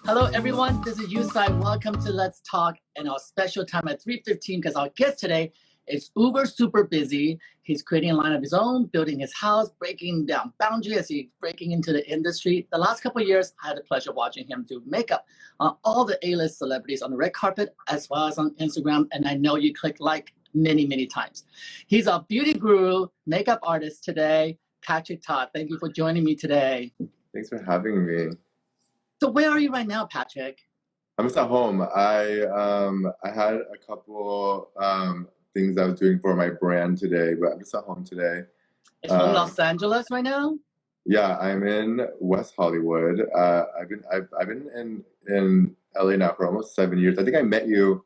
Hello, everyone. This is Tsai. Welcome to Let's Talk and our special time at 3:15 because our guest today is uber super busy. He's creating a line of his own, building his house, breaking down boundaries as he's breaking into the industry. The last couple of years, I had the pleasure of watching him do makeup on all the A-list celebrities on the red carpet as well as on Instagram. And I know you click like many, many times. He's our beauty guru, makeup artist today, Patrick Todd. Thank you for joining me today. Thanks for having me. So where are you right now, Patrick? I'm just at home. I had a couple things I was doing for my brand today, but I'm just at home today. It's from Los Angeles right now? Yeah, I'm in West Hollywood. I've been in LA now for almost 7 years. I think I met you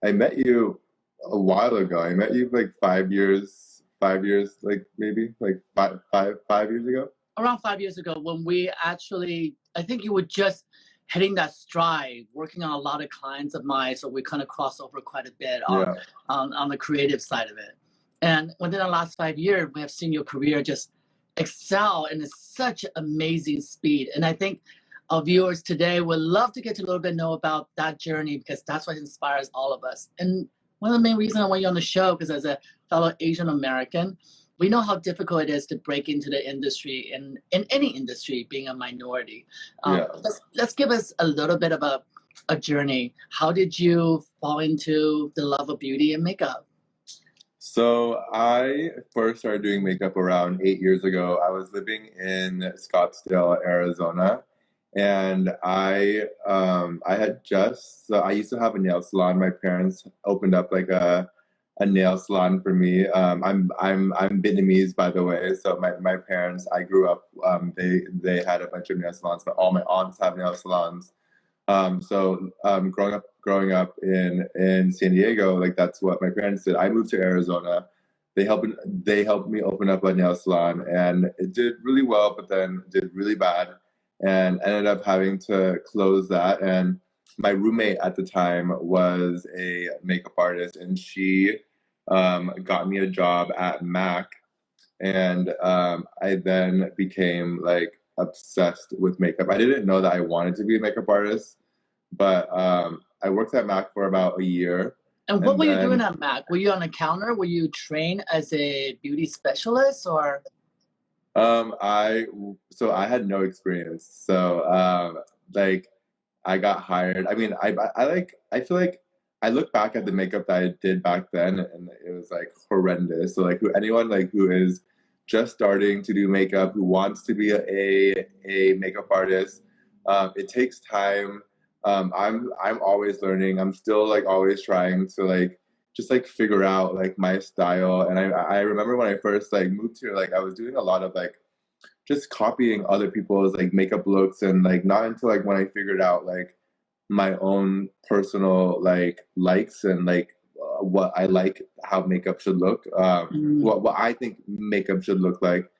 a while ago. I met you like 5 years, like maybe like five years ago. Around 5 years ago, when we actually, I think you were just hitting that stride, working on a lot of clients of mine, so we kind of crossed over quite a bit on the creative side of it. And within the last 5 years, we have seen your career just excel in such amazing speed. And I think our viewers today would love to get to a little bit know about that journey because that's what inspires all of us. And one of the main reasons I want you on the show, because as a fellow Asian American, we know how difficult it is to break into the industry in any industry, being a minority. Let's give us a little bit of a journey. How did you fall into the love of beauty and makeup? So I first started doing makeup around 8 years ago. I was living in Scottsdale, Arizona, and I used to have a nail salon. My parents opened up like a nail salon for me. I'm Vietnamese, by the way. So my parents, I grew up, they had a bunch of nail salons, but all my aunts have nail salons. Growing up in San Diego, like that's what my parents did. I moved to Arizona. They helped me open up a nail salon, and it did really well, but then did really bad, and ended up having to close that. And my roommate at the time was a makeup artist, and she got me a job at MAC, and I then became like obsessed with makeup. I didn't know that I wanted to be a makeup artist, but I worked at MAC for about a year. And what were you doing at MAC? Were you on a counter? Were you trained as a beauty specialist, or? I had no experience, so like I got hired. I mean, I feel like I look back at the makeup that I did back then, and it was like horrendous. So like anyone like who is just starting to do makeup, who wants to be a makeup artist, it takes time. I'm always learning. I'm still like always trying to like just like figure out like my style. And I remember when I first like moved here, like I was doing a lot of like just copying other people's like makeup looks, and like not until like when I figured out like my own personal like likes and like what I like, how makeup should look, what I think makeup should look like.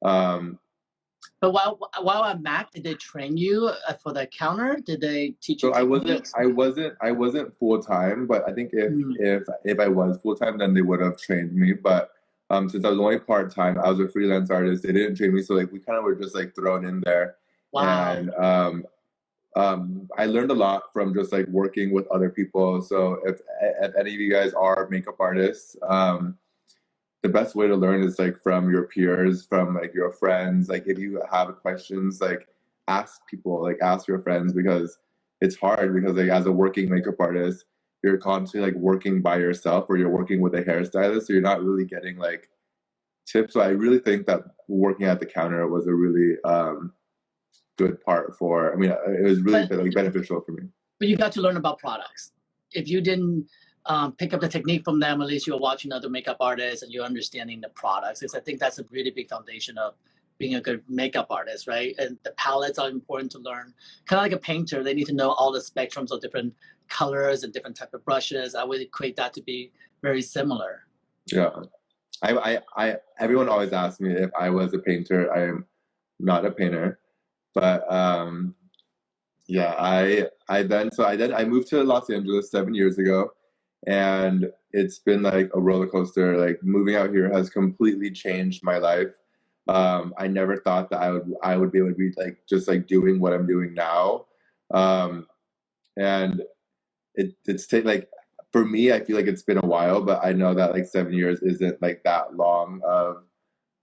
But while at MAC, did they train you for the counter? Did they teach you? So I wasn't full time, but I think if I was full time, then they would have trained me. But since I was only part time, I was a freelance artist. They didn't train me, so like we kind of were just like thrown in there. Wow. And I learned a lot from just like working with other people. So if any of you guys are makeup artists, the best way to learn is like from your peers, from like your friends. Like if you have questions, like ask people, like ask your friends, because it's hard, because like as a working makeup artist, you're constantly like working by yourself, or you're working with a hairstylist, so you're not really getting like tips. So I really think that working at the counter was a really good part for, I mean, it was really like beneficial for me. But you got to learn about products. If you didn't pick up the technique from them, at least you're watching other makeup artists and you're understanding the products. Because I think that's a really big foundation of being a good makeup artist, right? And the palettes are important to learn. Kind of like a painter, they need to know all the spectrums of different colors and different type of brushes. I would equate that to be very similar. Yeah. Everyone always asks me if I was a painter. I am not a painter. But yeah, I moved to Los Angeles 7 years ago, and it's been like a roller coaster. Like moving out here has completely changed my life. I never thought that I would be able to be like just like doing what I'm doing now. And it's like, for me, I feel like it's been a while, but I know that like 7 years isn't like that long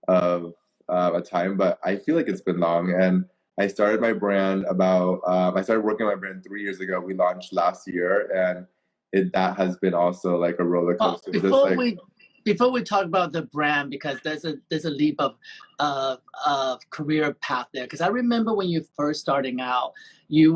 of a time, but I feel like it's been long. And I started my brand I started working on my brand 3 years ago. We launched last year, and that has been also like a roller coaster. Before we talk about the brand, because there's a leap of career path there. Because I remember when you first starting out, you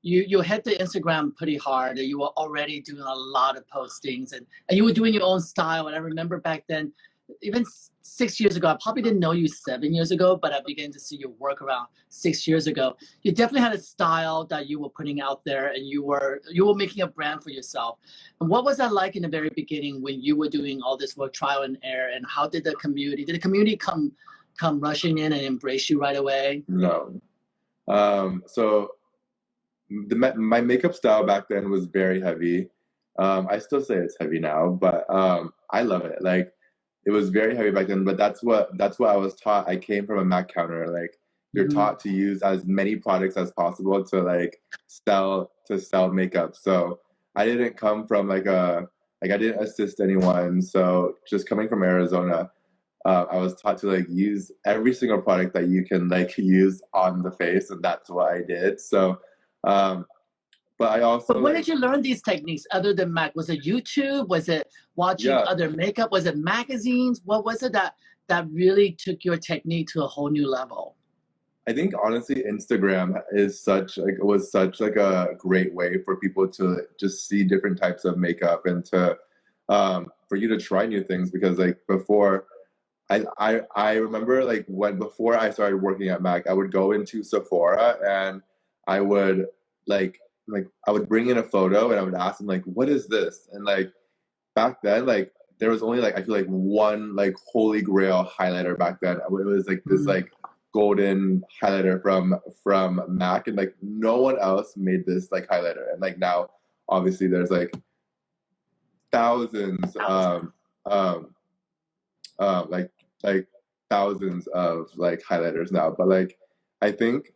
hit the Instagram pretty hard. And you were already doing a lot of postings, and you were doing your own style. And I remember back then, even 6 years ago, I probably didn't know you 7 years ago, but I began to see your work around 6 years ago. You definitely had a style that you were putting out there, and you were making a brand for yourself. And what was that like in the very beginning when you were doing all this work, trial and error? And how did the community come rushing in and embrace you right away? No. So my makeup style back then was very heavy. I still say it's heavy now, but I love it. Like, it was very heavy back then, but that's what I was taught. I came from a Mac counter. Like, you're taught to use as many products as possible to like sell makeup. So I didn't come from I didn't assist anyone. So just coming from Arizona, I was taught to like use every single product that you can like use on the face, and that's what I did. So, but I also. But where did you learn these techniques other than Mac? Was it YouTube? Was it watching other makeup? Was it magazines? What was it that really took your technique to a whole new level? I think honestly, Instagram was such a great way for people to just see different types of makeup, and to for you to try new things. Because like before, I remember like before I started working at Mac, I would go into Sephora, and I would I would bring in a photo, and I would ask them like, what is this? And like back then, like there was only like I feel like one like holy grail highlighter back then. It was like this like golden highlighter from Mac, and like no one else made this like highlighter. And like now obviously there's like thousands like thousands of like highlighters now. But like I think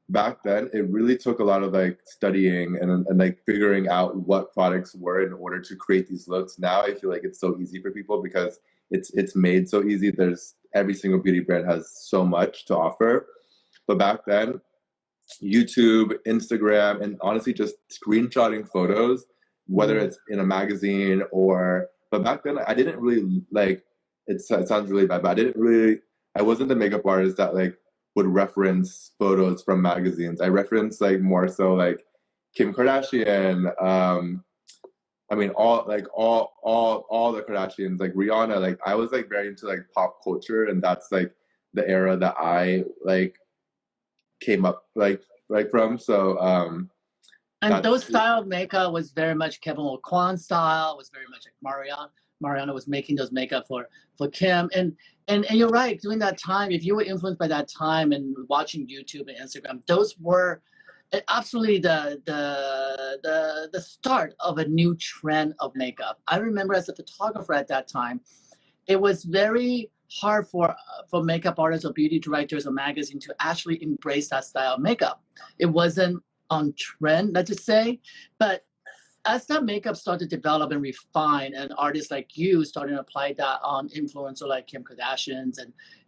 back then it really took a lot of like studying and like figuring out what products were in order to create these looks. Now I feel like it's so easy for people because it's made so easy. There's every single beauty brand has so much to offer. But back then, YouTube, Instagram, and honestly just screenshotting photos, whether it's in a magazine but back then I didn't really like, it sounds really bad, but I wasn't the makeup artist that like would reference photos from magazines. I referenced like more so like Kim Kardashian, I mean all the Kardashians, like Rihanna. Like I was like very into like pop culture, and that's like the era that I like came up like from. So and those style of makeup was very much Kevin Kwan style, was very much like Mariana was making those makeup for Kim. And you're right, during that time, if you were influenced by that time and watching YouTube and Instagram, those were absolutely the start of a new trend of makeup. I remember as a photographer at that time, it was very hard for makeup artists or beauty directors or magazine to actually embrace that style of makeup. It wasn't on trend, let's just say, but as that makeup started to develop and refine, and artists like you started to apply that on influencers like Kim Kardashians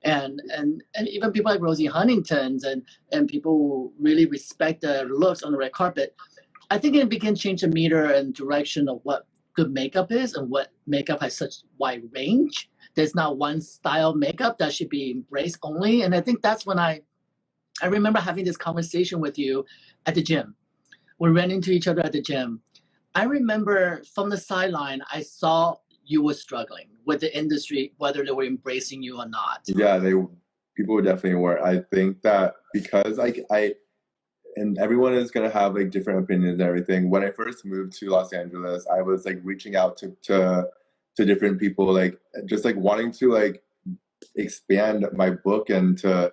and even people like Rosie Huntington's and people who really respect their looks on the red carpet, I think it began to change the meter and direction of what good makeup is and what makeup has such wide range. There's not one style makeup that should be embraced only. And I think that's when I remember having this conversation with you at the gym. We ran into each other at the gym. I remember from the sideline, I saw you were struggling with the industry, whether they were embracing you or not. Yeah, people definitely were. I think that because and everyone is gonna have like different opinions and everything. When I first moved to Los Angeles, I was like reaching out to different people, like just like wanting to like expand my book and to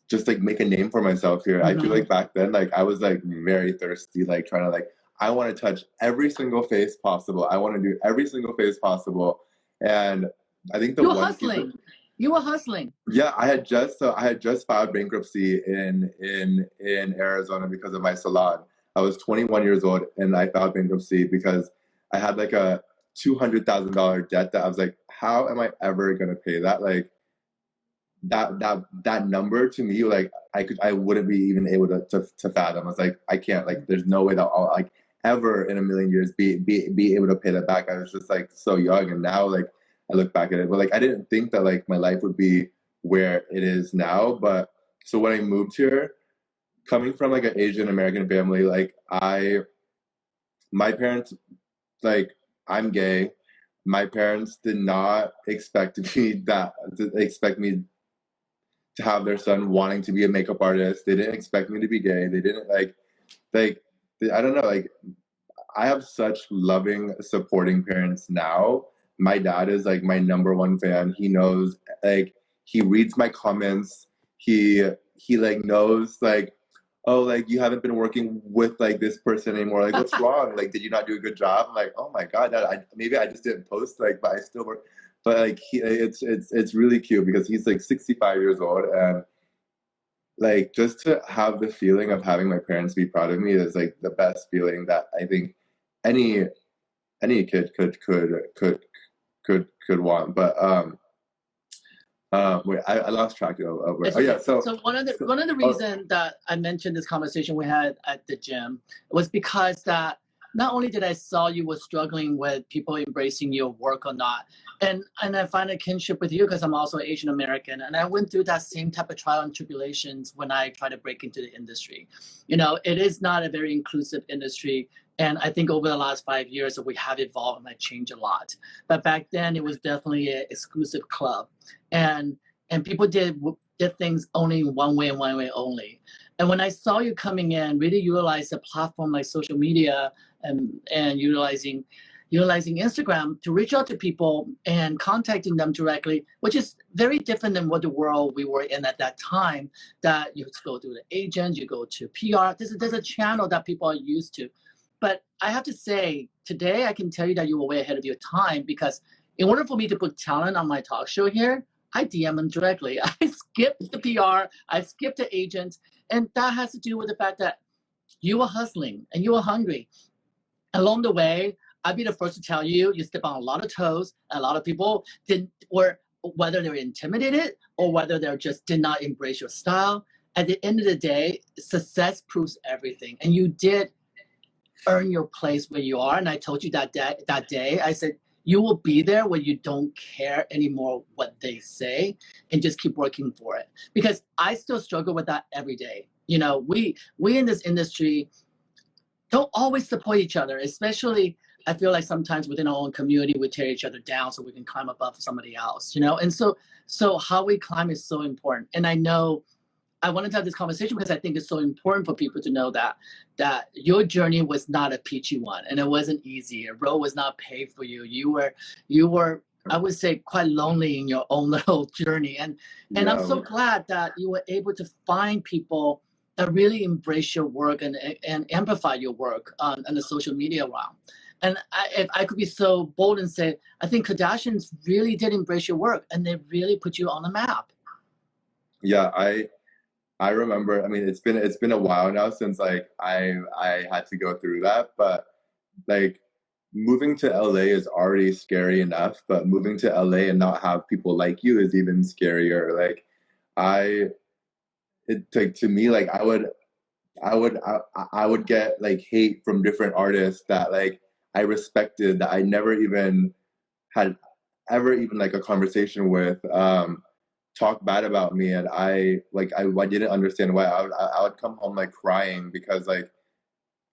just like make a name for myself here. I feel like back then, like I was like very thirsty, like trying to like, I want to touch every single face possible. I want to do every single face possible. And I think You're hustling. You were hustling. Yeah, I had just filed bankruptcy in Arizona because of my salon. I was 21 years old and I filed bankruptcy because I had like a $200,000 debt that I was like, how am I ever gonna pay that? Like that number to me, like I wouldn't be even able to fathom. I was like, I can't, like there's no way that I'll like ever in a million years be able to pay that back. I was just like so young, and now like I look back at it, but like I didn't think that like my life would be where it is now. But so when I moved here, coming from like an Asian American family, like my parents, like I'm gay. My parents did not expect me to have their son wanting to be a makeup artist. They didn't expect me to be gay. They didn't like I don't know, like I have such loving, supporting parents now. My dad is like my number one fan. He knows, like he reads my comments. He like knows like, oh, like you haven't been working with like this person anymore. Like what's wrong? Like did you not do a good job? I'm like, oh my god, Dad, maybe I just didn't post, like, but I still work. But like it's really cute because he's like 65 years old, and like just to have the feeling of having my parents be proud of me is like the best feeling that I think any kid could want. But wait, I lost track of where. Oh yeah, so one of the reasons that I mentioned this conversation we had at the gym was because that not only did I saw you were struggling with people embracing your work or not, and I find a kinship with you because I'm also Asian American, and I went through that same type of trial and tribulations when I tried to break into the industry. You know, it is not a very inclusive industry, and I think over the last 5 years we have evolved and changed a lot. But back then it was definitely an exclusive club, and people did things only one way and one way only. And when I saw you coming in, really utilize a platform like social media and utilizing Instagram to reach out to people and contacting them directly, which is very different than what the world we were in at that time, that you go through the agent, you go to PR. There's a channel that people are used to. But I have to say, today I can tell you that you were way ahead of your time, because in order for me to put talent on my talk show here, I DM them directly. I skipped the PR, I skipped the agents, and that has to do with the fact that you were hustling and you were hungry. Along the way, I'd be the first to tell you, you step on a lot of toes. A lot of people whether they were intimidated or whether they just did not embrace your style. At the end of the day, success proves everything. And you did earn your place where you are. And I told you that day, I said, you will be there when you don't care anymore what they say, and just keep working for it. Because I still struggle with that every day. You know, we in this industry don't always support each other, especially I feel like sometimes within our own community, we tear each other down so we can climb above somebody else, you know? And so how we climb is so important. And I know I wanted to have this conversation because I think it's so important for people to know that your journey was not a peachy one, and it wasn't easy. A road was not paved for you. You were, I would say, quite lonely in your own little journey. And I'm so glad that you were able to find people that really embrace your work and amplify your work on the social media realm. And if I could be so bold and say, I think Kardashians really did embrace your work, and they really put you on the map. Yeah, I remember. I mean, it's been a while now since like I had to go through that, but like moving to LA is already scary enough, but moving to LA and not have people like you is even scarier. Like to me, like I would get like hate from different artists that like I respected, that I never even had ever even like a conversation with, talk bad about me, and I didn't understand why. I would come home like crying because like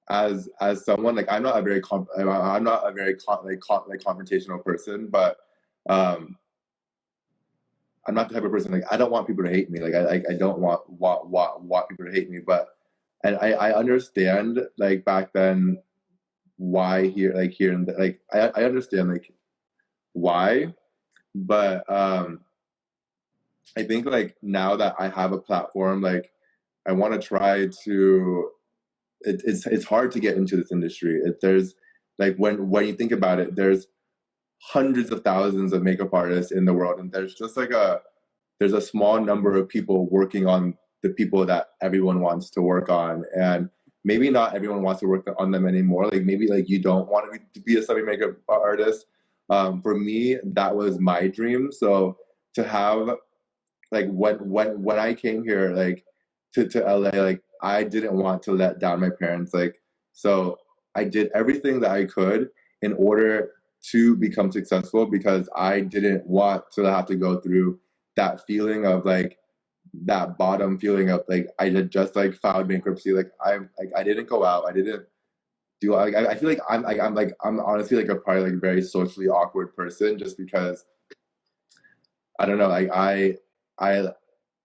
as someone, like I'm not a very confrontational person, but I'm not the type of person, like I don't want people to hate me. Like I don't want people to hate me, but and I understand like back then why here and like I understand like why, but I think like now that I have a platform, like I want to try to. It's hard to get into this industry. There's like when you think about it, there's hundreds of thousands of makeup artists in the world, and there's just like a there's a small number of people working on the people that everyone wants to work on, and maybe not everyone wants to work on them anymore. Like maybe like you don't want to be a celebrity makeup artist. For me, that was my dream. So to have like when I came here, like to LA, like I didn't want to let down my parents. Like so I did everything that I could in order to become successful, because I didn't want to have to go through that feeling of like that bottom feeling of like I had just like filed bankruptcy. Like I didn't go out. I didn't do. I feel like I'm honestly like a probably like very socially awkward person, just because I don't know. Like I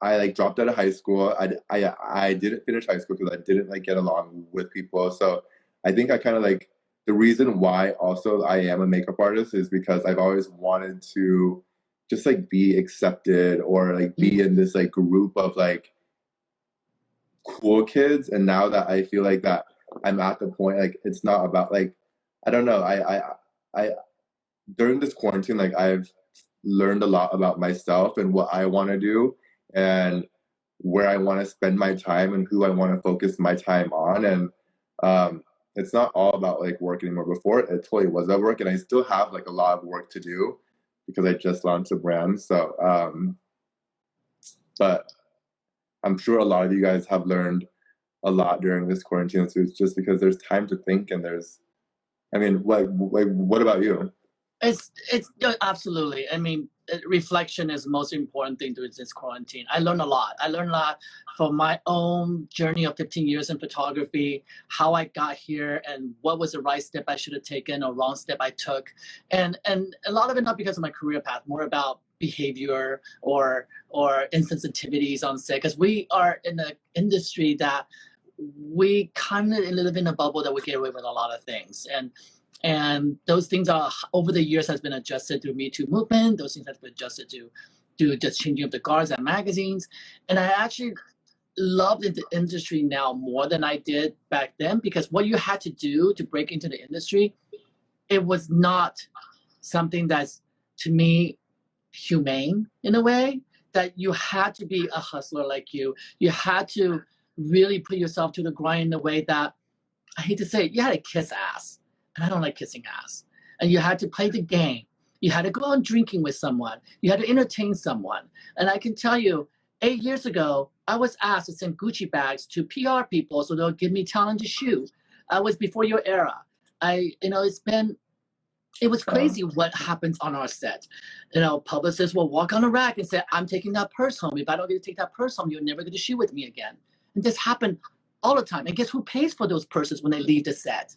like dropped out of high school. I didn't finish high school because I didn't like get along with people. So I think I kind of like the reason why also I am a makeup artist is because I've always wanted to just like be accepted or like be in this like group of like cool kids. And now that I feel like that I'm at the point, like it's not about like I don't know. I during this quarantine, like I've learned a lot about myself and what I want to do and where I want to spend my time and who I want to focus my time on. And it's not all about like work anymore. Before it totally was about work, and I still have like a lot of work to do because I just launched a brand. So, but I'm sure a lot of you guys have learned a lot during this quarantine. So it's just because there's time to think, and there's, I mean, what about you? It's absolutely. I mean, reflection is the most important thing during this quarantine. I learned a lot. I learned a lot from my own journey of 15 years in photography, how I got here, and what was the right step I should have taken or wrong step I took, and a lot of it not because of my career path, more about behavior or insensitivities on set, because we are in an industry that we kind of live in a bubble that we get away with a lot of things, and those things are over the years has been adjusted through Me Too movement. Those things have been adjusted to just changing of the guards and magazines. And I actually love the industry now more than I did back then, because what you had to do to break into the industry, it was not something that's, to me, humane in a way, that you had to be a hustler like you. You had to really put yourself to the grind in a way that, I hate to say it, you had to kiss ass. And I don't like kissing ass. And you had to play the game. You had to go out drinking with someone. You had to entertain someone. And I can tell you, 8 years ago, I was asked to send Gucci bags to PR people so they'll give me talent to shoot. I was before your era. It was crazy what happens on our set. Publicists will walk on a rack and say, I'm taking that purse home. If I don't get to take that purse home, you're never going to shoot with me again. And this happened all the time. And guess who pays for those purses when they leave the set?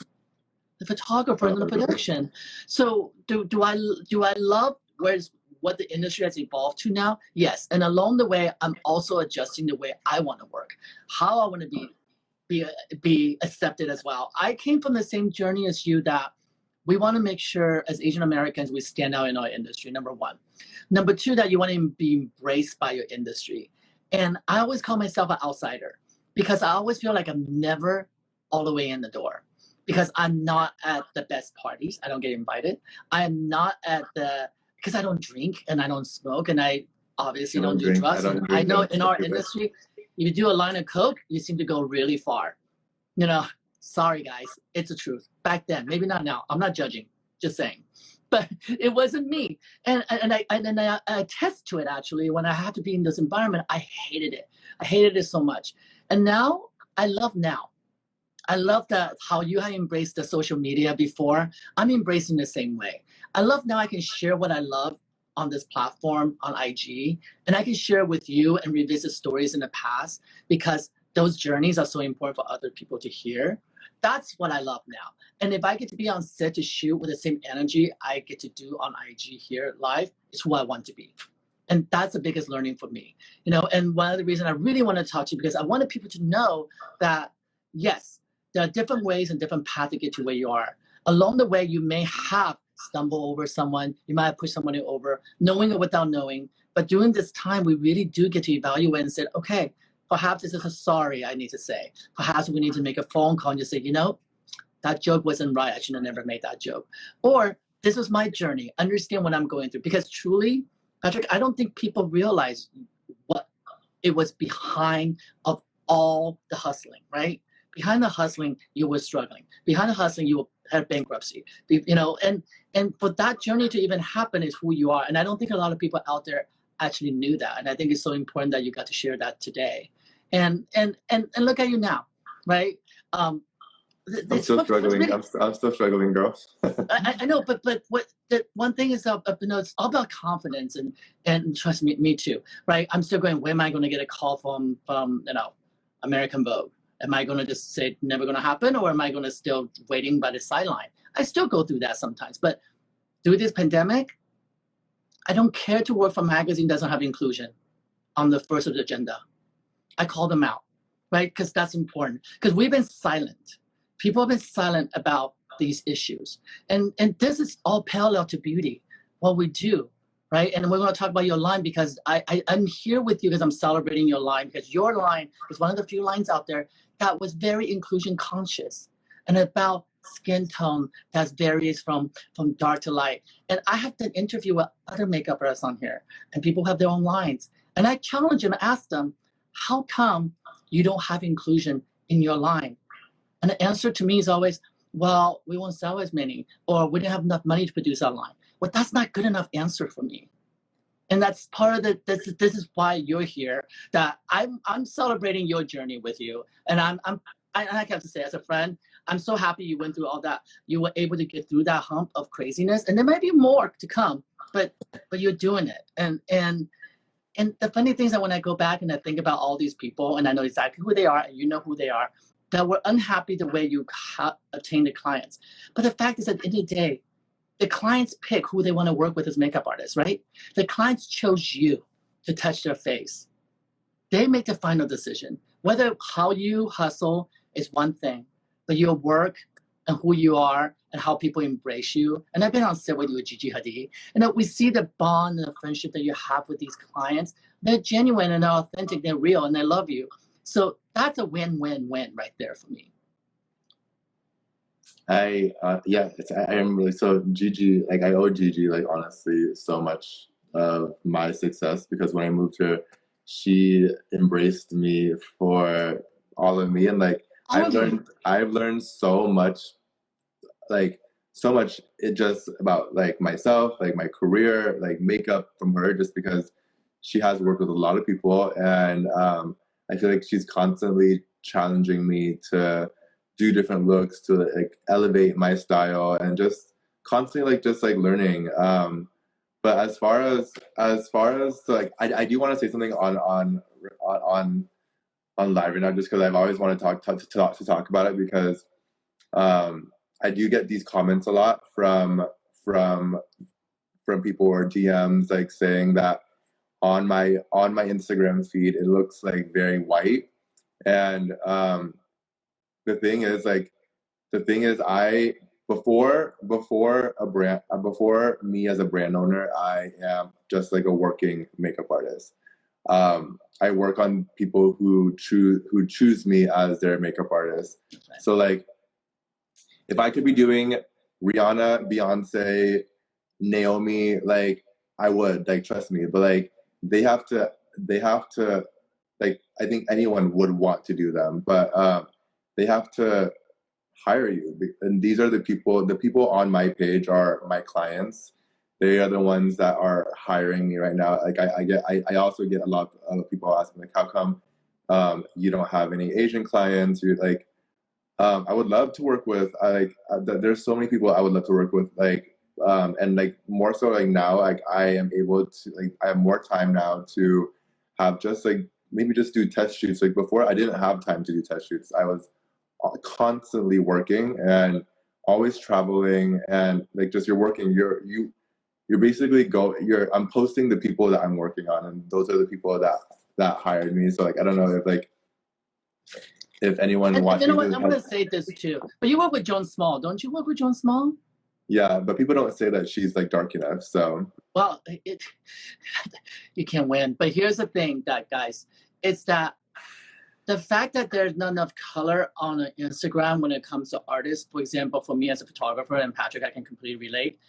The photographer and the production. So do I love what the industry has evolved to now? Yes. And along the way, I'm also adjusting the way I want to work, how I want to be accepted as well. I came from the same journey as you, that we want to make sure as Asian Americans we stand out in our industry, number one. Number two, that you want to be embraced by your industry. And I always call myself an outsider because I always feel like I'm never all the way in the door. Because I'm not at the best parties. I don't get invited. I'm not because I don't drink and I don't smoke and I obviously don't do drugs. I know in our industry, if you do a line of Coke, you seem to go really far. Sorry guys, it's the truth. Back then, maybe not now. I'm not judging, just saying. But it wasn't me. And I attest to it actually. When I had to be in this environment, I hated it. I hated it so much. And now, I love now. I love that how you have embraced the social media before. I'm embracing the same way. I love now I can share what I love on this platform on IG, and I can share with you and revisit stories in the past because those journeys are so important for other people to hear. That's what I love now. And if I get to be on set to shoot with the same energy I get to do on IG here live, it's who I want to be. And that's the biggest learning for me. And one of the reasons I really want to talk to you, because I wanted people to know that, yes, there are different ways and different paths to get to where you are. Along the way, you may have stumbled over someone. You might have pushed someone over, knowing or without knowing. But during this time, we really do get to evaluate and say, okay, perhaps this is a sorry I need to say. Perhaps we need to make a phone call and just say, that joke wasn't right. I should have never made that joke. Or this was my journey. Understand what I'm going through. Because truly, Patrick, I don't think people realize what it was behind of all the hustling, right? Behind the hustling, you were struggling. Behind the hustling, you had bankruptcy. And for that journey to even happen is who you are. And I don't think a lot of people out there actually knew that. And I think it's so important that you got to share that today. And look at you now, right? I'm still struggling. Really, I'm still struggling, girl. I know, but what the one thing is, it's all about confidence, and trust me too, right? I'm still going. When am I going to get a call from American Vogue? Am I going to just say never going to happen, or am I going to still waiting by the sideline? I still go through that sometimes, but through this pandemic, I don't care to work for a magazine that doesn't have inclusion on the first of the agenda. I call them out, right? Because that's important. Because we've been silent. People have been silent about these issues. And this is all parallel to beauty, what we do, right? And we're going to talk about your line because I'm here with you because I'm celebrating your line, because your line is one of the few lines out there that was very inclusion conscious and about skin tone that varies from dark to light. And I have done interview with other makeup artists on here, and people have their own lines. And I challenge them and ask them, how come you don't have inclusion in your line? And the answer to me is always, well, we won't sell as many, or we didn't have enough money to produce our line. Well, that's not good enough answer for me. And that's part of this is why you're here, that I'm celebrating your journey with you. And I have to say, as a friend, I'm so happy you went through all that. You were able to get through that hump of craziness, and there might be more to come, but you're doing it. And the funny thing is that when I go back and I think about all these people, and I know exactly who they are, and you know who they are, that were unhappy the way you obtained the clients. But the fact is, at the end of the day, the clients pick who they want to work with as makeup artists, right? The clients chose you to touch their face. They make the final decision. Whether how you hustle is one thing, but your work and who you are and how people embrace you. And I've been on set with you with Gigi Hadid. And we see the bond and the friendship that you have with these clients. They're genuine and they're authentic, they're real, and they love you. So that's a win-win-win right there for me. I am really, so Gigi, like I owe Gigi, like honestly, so much of my success, because when I moved here, she embraced me for all of me, and like I've learned so much, like so much it just about like myself, like my career, like makeup from her, just because she has worked with a lot of people, and I feel like she's constantly challenging me to do different looks, to like elevate my style, and just constantly like learning. But as far as like I do want to say something on live right now, just because I've always wanted to talk about it, because I do get these comments a lot from people or DMs, like saying that on my Instagram feed it looks like very white, and the thing is, I before me as a brand owner, I am just like a working makeup artist. I work on people who choose me as their makeup artist. So like, if I could be doing Rihanna, Beyonce, Naomi, like I would, like, trust me. But like they have to like, I think anyone would want to do them, but they have to hire you. And these are the people on my page are my clients. They are the ones that are hiring me right now. Like I also get a lot of people asking, like, how come you don't have any Asian clients? You're like, I would love to work with, there's so many people I would love to work with, like, and like more so like now, like I am able to, like, I have more time now to have just like maybe just do test shoots. Like before I didn't have time to do test shoots. I was constantly working and always traveling, and like just you're working, you're basically I'm posting the people that I'm working on, and those are the people that hired me. So like I don't know if anyone wants. You know what? I'm gonna say this too. But you work with Joan Small, don't you? Work with Joan Small? Yeah, but people don't say that she's like dark enough. So well, you can't win. But here's the thing, that guys, it's that the fact that there's not enough color on Instagram when it comes to artists, for example, for me as a photographer, and Patrick, I can completely relate,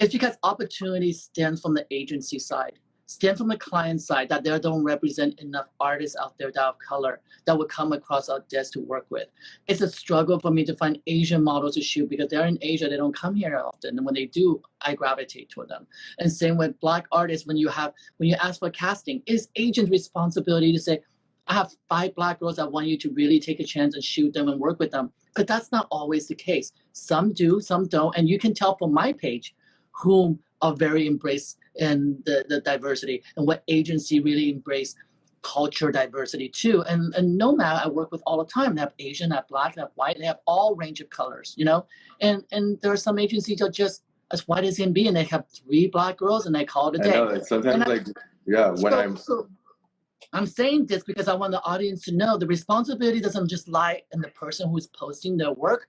it's because opportunity stems from the agency side. stand from the client side, that they don't represent enough artists out there that have color that would come across our desk to work with. It's a struggle for me to find Asian models to shoot because they're in Asia, they don't come here often. And when they do, I gravitate toward them. And same with Black artists, when you ask for casting, it's agent's responsibility to say, I have 5 Black girls that want you to really take a chance and shoot them and work with them. But that's not always the case. Some do, some don't. And you can tell from my page whom are very embraced in the diversity and what agency really embrace culture diversity too. And Nomad, I work with all the time. They have Asian, they have Black, they have white, they have all range of colors, you know? And there are some agencies that are just as white as can be, and they have 3 Black girls and they call it a day. I know, like, sometimes I'm saying this because I want the audience to know the responsibility doesn't just lie in the person who's posting their work.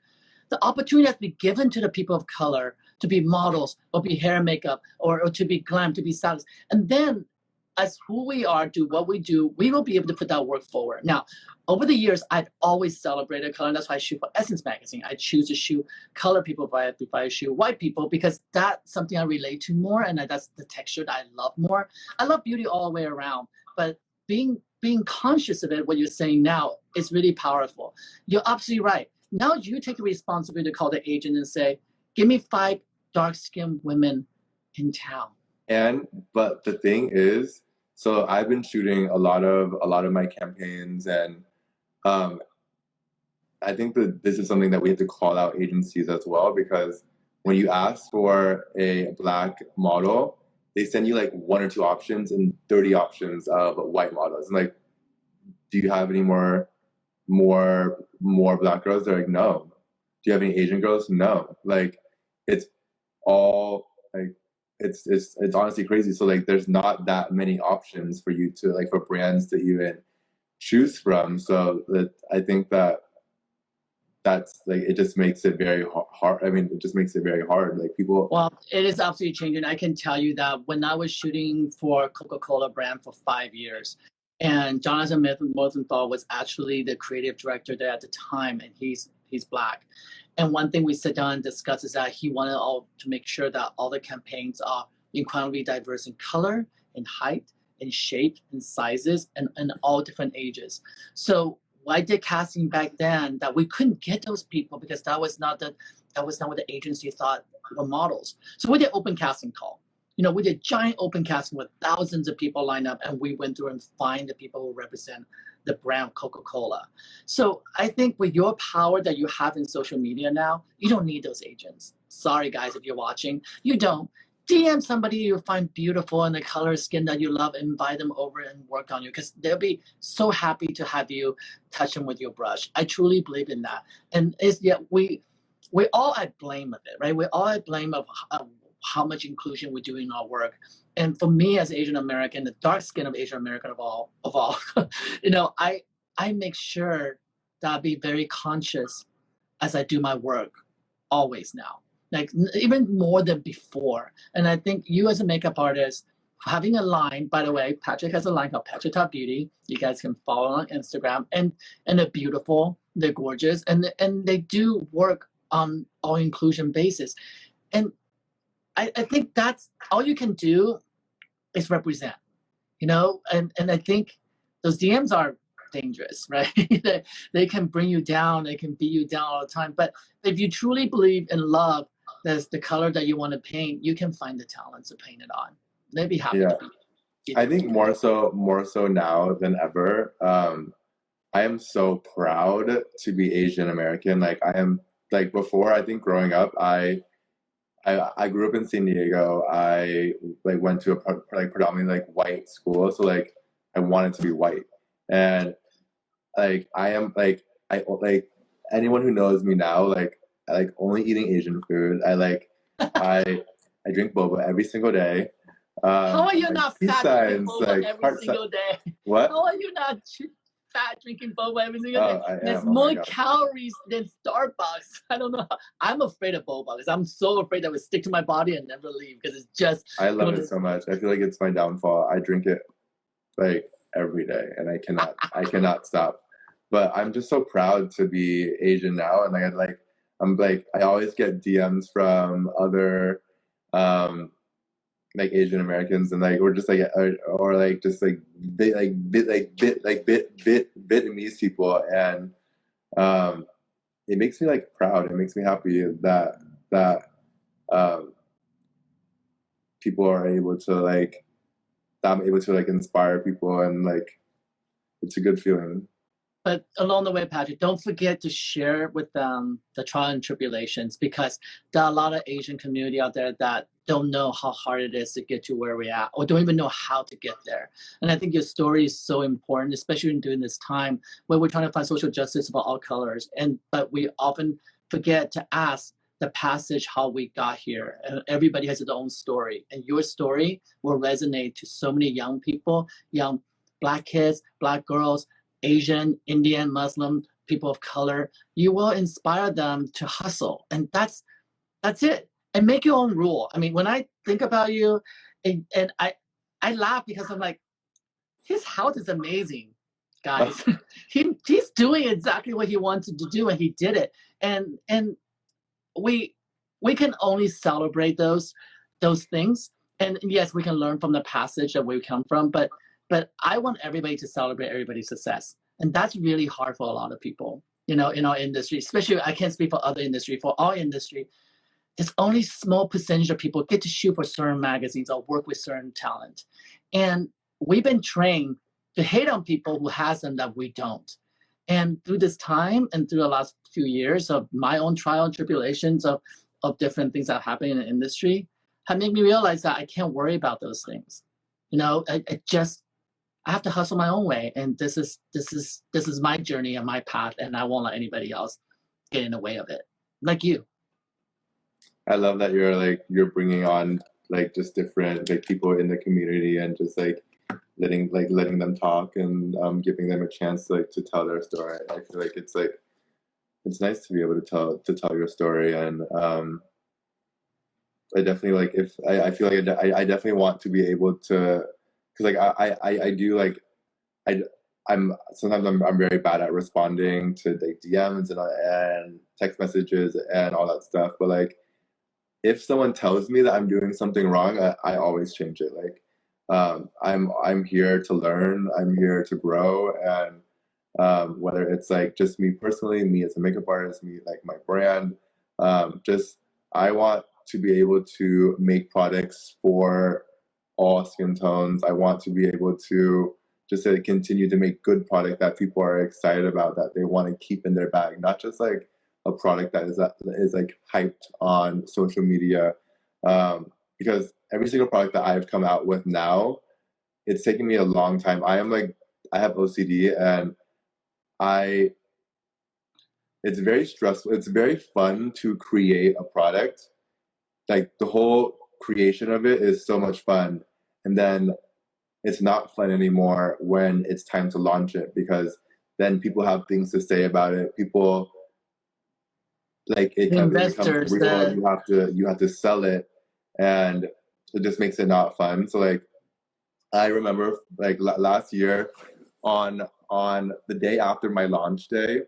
The opportunity has to be given to the people of color to be models or be hair and makeup or to be glam, to be stylists. And then as who we are, do what we do, we will be able to put that work forward. Now, over the years, I've always celebrated color, and that's why I shoot for Essence Magazine. I choose to shoot color people if I shoot white people, because that's something I relate to more, and that's the texture that I love more. I love beauty all the way around, but being conscious of it, what you're saying now, is really powerful. You're absolutely right. Now you take the responsibility to call the agent and say, give me 5 dark-skinned women in town. But the thing is, so I've been shooting a lot of my campaigns, and I think that this is something that we have to call out agencies as well, because when you ask for a Black model, they send you like 1 or 2 options and 30 options of white models. And like, do you have any more Black girls? They're like, no. Do you have any Asian girls? No. Like, it's all like, it's honestly crazy. So like, there's not that many options for you to like, for brands to even choose from. So that I think that's like, it just makes it very hard. I mean, it just makes it very hard. Like, people. Well, it is absolutely changing. I can tell you that when I was shooting for Coca-Cola brand for 5 years, and Jonathan Morgenthau was actually the creative director there at the time, and he's Black. And one thing we sit down and discuss is that he wanted to make sure that all the campaigns are incredibly diverse in color, in height, in shape, in sizes, and all different ages. So I did casting back then that we couldn't get those people because that was not what the agency thought were models. So we did open casting call. You know, we did giant open casting with thousands of people lined up, and we went through and find the people who represent the brand Coca-Cola. So I think with your power that you have in social media now, you don't need those agents. Sorry, guys, if you're watching, you don't. DM somebody you find beautiful and the color of skin that you love, and invite them over and work on you, because they'll be so happy to have you touch them with your brush. I truly believe in that. And we all at blame of it, right? We're all at blame of how much inclusion we do in our work. And for me as Asian American, the dark skin of Asian American of all, you know, I make sure that I be very conscious as I do my work always now, like even more than before. And I think you as a makeup artist, having a line, by the way, Patrick has a line called Patrick Top Beauty. You guys can follow on Instagram, and they're beautiful, they're gorgeous, and they do work on all inclusion basis. And I think that's all you can do is represent, you know, and I think those DMs are dangerous, right? they can bring you down, they can beat you down all the time. But if you truly believe and love that's the color that you want to paint, you can find the talents to paint it on. They'd be happy to be. I think more so now than ever. I am so proud to be Asian American. Like, I am, like, before, I think growing up, I grew up in San Diego. I like went to a predominantly like white school, so like I wanted to be white, and like I am like anyone who knows me now, like I like only eating Asian food. I drink boba every single day. How are you not fat drinking boba like, every single day? What? How are you not fat drinking boba every single day? There's oh more calories than Starbucks. I don't know. I'm afraid of boba because I'm so afraid that it would stick to my body and never leave, because it's just. I love it so much. I feel like it's my downfall. I drink it like every day, and I cannot stop. But I'm just so proud to be Asian now, and I always get DMs from other like Asian Americans and like, or just like, or like just like Vietnamese people, and it makes me like proud. It makes me happy that um, people are able to like, that I'm able to like inspire people, and like it's a good feeling. But along the way, Patrick, don't forget to share with them the trial and tribulations, because there are a lot of Asian community out there that don't know how hard it is to get to where we're at, or don't even know how to get there. And I think your story is so important, especially during this time where we're trying to find social justice about all colors. But we often forget to ask the passage how we got here. And everybody has their own story, and your story will resonate to so many young people, young Black kids, Black girls, Asian, Indian, Muslim, people of color. You will inspire them to hustle, and that's it. And make your own rule. I mean, when I think about you, and I laugh because I'm like, his house is amazing, guys. He's doing exactly what he wanted to do, and he did it. And we can only celebrate those things. And yes, we can learn from the passage that we come from, but I want everybody to celebrate everybody's success. And that's really hard for a lot of people, you know, in our industry, especially, I can't speak for other industry, for our industry, there's only small percentage of people get to shoot for certain magazines or work with certain talent. And we've been trained to hate on people who has them that we don't. And through this time and through the last few years of my own trial and tribulations of different things that happen in the industry, have made me realize that I can't worry about those things. You know, I have to hustle my own way, and this is my journey and my path, and I won't let anybody else get in the way of it, like you. I love that you're bringing on like just different like people in the community, and just like letting them talk, and giving them a chance like to tell their story. I feel like it's nice to be able to tell your story, and I definitely like, if I feel like I definitely want to be able to, because like I do like I'm sometimes I'm very bad at responding to like DMs and text messages and all that stuff, but like if someone tells me that I'm doing something wrong, I always change it. Like I'm here to learn, I'm here to grow, and whether it's like just me personally, me as a makeup artist, me like my brand, just I want to be able to make products for all skin tones. I want to be able to just continue to make good product that people are excited about, that they want to keep in their bag, not just like a product that is like hyped on social media. Because every single product that I've come out with now, it's taken me a long time. I have OCD, and it's very stressful. It's very fun to create a product. Like the whole creation of it is so much fun. And then it's not fun anymore when it's time to launch it, because then people have things to say about it. People like it becomes real. You have to sell it, and it just makes it not fun. So like I remember like last year on the day after my launch day,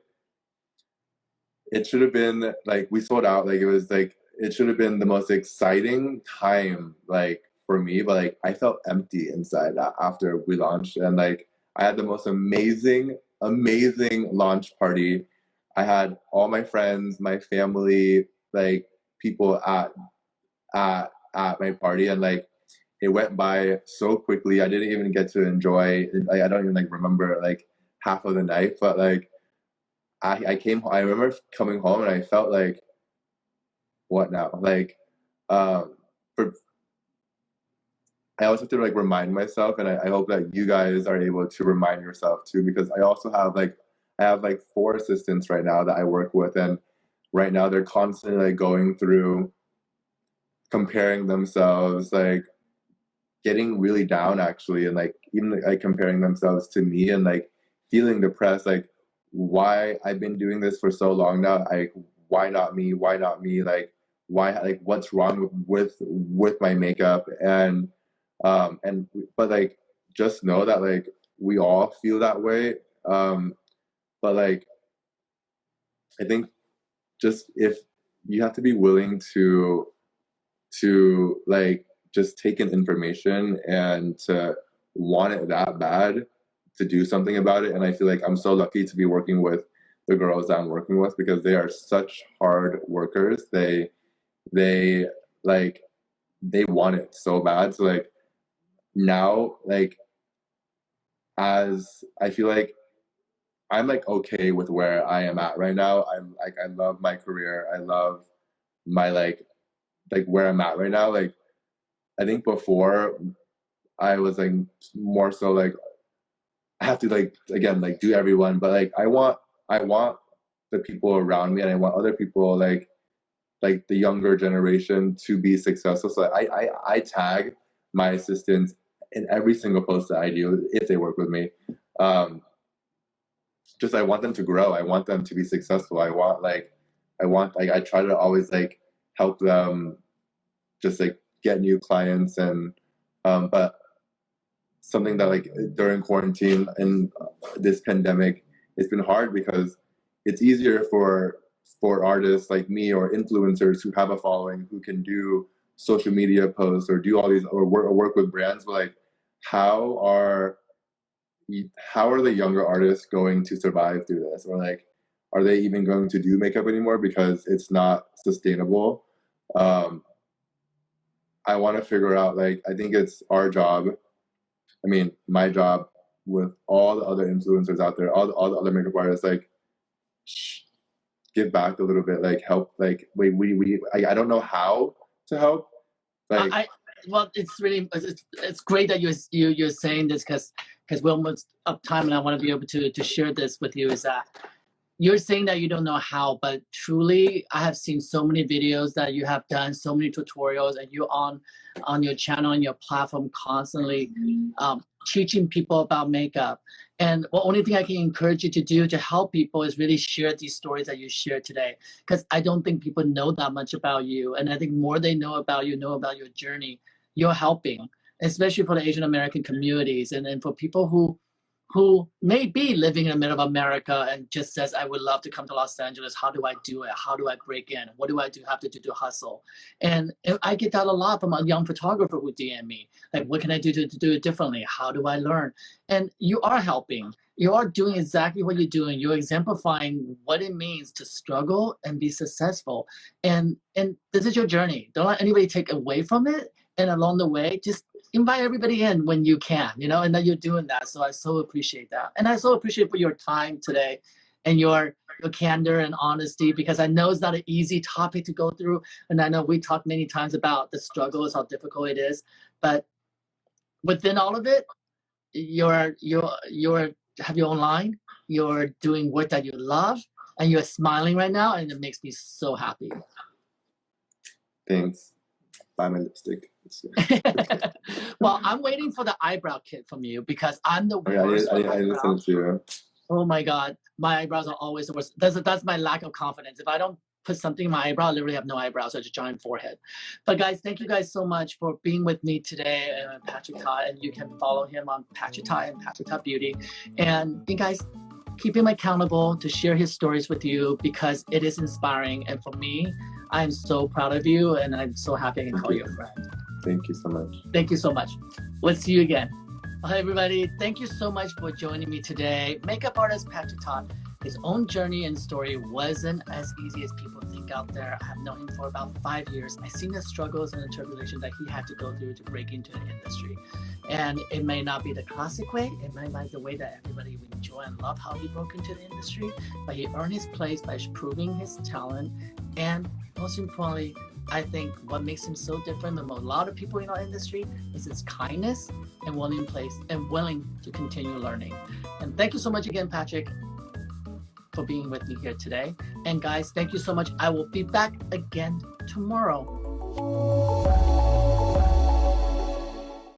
it should have been like we sold out. Like it was like it should have been the most exciting time like for me, but like I felt empty inside after we launched, and like I had the most amazing launch party. I had all my friends, my family, like people at my party, and like it went by so quickly. I didn't even get to enjoy. I don't even like remember like half of the night, but like I remember coming home and I felt like, what now? Like, for I also have to like remind myself, and I hope that you guys are able to remind yourself too, because I also have like 4 assistants right now that I work with, and right now they're constantly like going through comparing themselves, like getting really down actually, and like even like comparing themselves to me, and like feeling depressed, like why I've been doing this for so long now, like why not me, like why, like what's wrong with my makeup, and but like just know that like we all feel that way, but like I think just if you have to be willing to like just take in information and to want it that bad to do something about it. And I feel like I'm so lucky to be working with the girls that I'm working with, because they are such hard workers. They want it so bad. So like now, like, as I feel like I'm like okay with where I am at right now. I'm like, I love my career. I love my like where I'm at right now. Like, I think before I was like more so like I have to like, again, like do everyone, but like I want the people around me, and I want other people like the younger generation to be successful. So I tag my assistants in every single post that I do if they work with me. Just I want them to grow. I want them to be successful. I try to always like help them just like get new clients. And but something that like during quarantine and this pandemic, it's been hard because it's easier for artists like me or influencers who have a following, who can do social media posts or do all these or work with brands. But like, how are the younger artists going to survive through this? Or like, are they even going to do makeup anymore because it's not sustainable? I want to figure out, like, I think it's our job, I mean, my job with all the other influencers out there, all the other makeup artists, like, give back a little bit, like help, like I don't know how to help. Like, well, it's really it's great that you're saying this, because we're almost up time, and I want to be able to share this with you. Is that you're saying that you don't know how, but truly, I have seen so many videos that you have done, so many tutorials, and you're on your channel and your platform constantly teaching people about makeup. And the only thing I can encourage you to do to help people is really share these stories that you shared today, because I don't think people know that much about you. And I think more they know about you, know about your journey, you're helping, especially for the Asian American communities, and for people who may be living in the middle of America and just says, I would love to come to Los Angeles. How do I do it? How do I break in? What do I have to do to hustle? And I get that a lot from a young photographer who DM me. Like, what can I do to do it differently? How do I learn? And you are helping. You are doing exactly what you're doing. You're exemplifying what it means to struggle and be successful. And this is your journey. Don't let anybody take away from it. And along the way, just invite everybody in when you can, and that you're doing that. So I so appreciate that. And I so appreciate for your time today and your candor and honesty, because I know it's not an easy topic to go through. And I know we talked many times about the struggles, how difficult it is, but within all of it, you're have your own line, you're doing work that you love, and you're smiling right now. And it makes me so happy. Thanks. Buy my lipstick. Well, I'm waiting for the eyebrow kit from you, because I'm the worst. I listen to you. Oh my God, my eyebrows are always the worst. That's my lack of confidence. If I don't put something in my eyebrow, I literally have no eyebrows, such a giant forehead. But guys, thank you guys so much for being with me today, Patrick Todd, and you can follow him on Patrick Todd and Patrick Todd Beauty. And you guys, keep him accountable to share his stories with you, because it is inspiring. And for me, I'm so proud of you, and I'm so happy I can call you a friend. Thank you so much. Thank you so much. We'll see you again. Hi, everybody. Thank you so much for joining me today. Makeup artist Patrick Todd. His own journey and story wasn't as easy as people think out there. I have known him for about 5 years. I've seen the struggles and the tribulations that he had to go through to break into the industry. And it may not be the classic way. It might not be the way that everybody would enjoy and love how he broke into the industry, but he earned his place by proving his talent. And most importantly, I think what makes him so different than a lot of people in our industry is his kindness and willing to continue learning. And thank you so much again, Patrick, for being with me here today. And guys, thank you so much. I will be back again tomorrow.